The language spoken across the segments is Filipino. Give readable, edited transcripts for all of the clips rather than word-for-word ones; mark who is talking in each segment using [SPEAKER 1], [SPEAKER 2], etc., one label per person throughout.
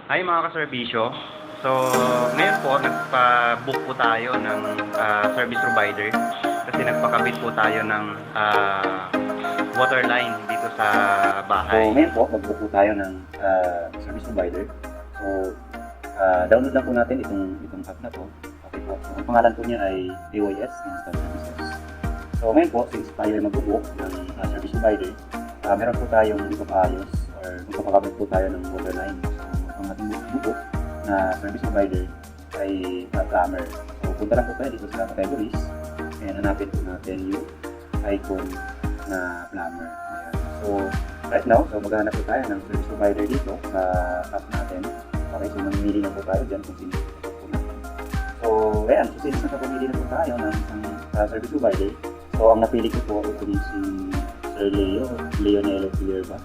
[SPEAKER 1] Hi mga kaserbisyo. So, ngayon po, nagpa-book po tayo ng service provider kasi nagpakabit po tayo ng water line dito sa bahay. So, ngayon po, mag-book po tayo ng service provider. So, download lang po natin itong app na to. Okay po. So, ang pangalan po niya ay AYS Instant Services. So, ngayon po, since tayo ay mag-book ng service provider, meron po tayong ipapayos or magpapakabit po tayo ng water line. Ang ating buko na service provider ay plumber. So, punta lang po tayo dito sa categories and hanapin po natin yung icon na plumber. Ayan. So, right now, maghanap po tayo ng service provider dito sa app natin. Okay, so mamimili na po tayo dyan kung sino po natin. So, ayan, so since nakapamili na po tayo ng isang service provider, so ang napili ko po itong si Sir Leonello Fierba.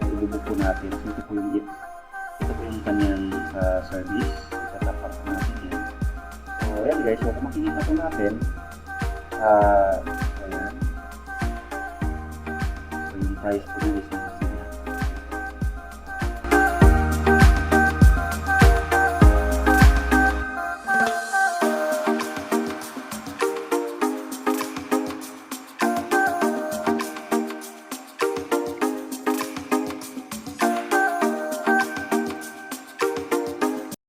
[SPEAKER 1] So, ibubuk po natin. So, ito po yung gift. Ito po yung kanyang service. Itatap up natin yan. So, ayan guys. So, kung makikita po natin, ayan. So, yung price po yung isang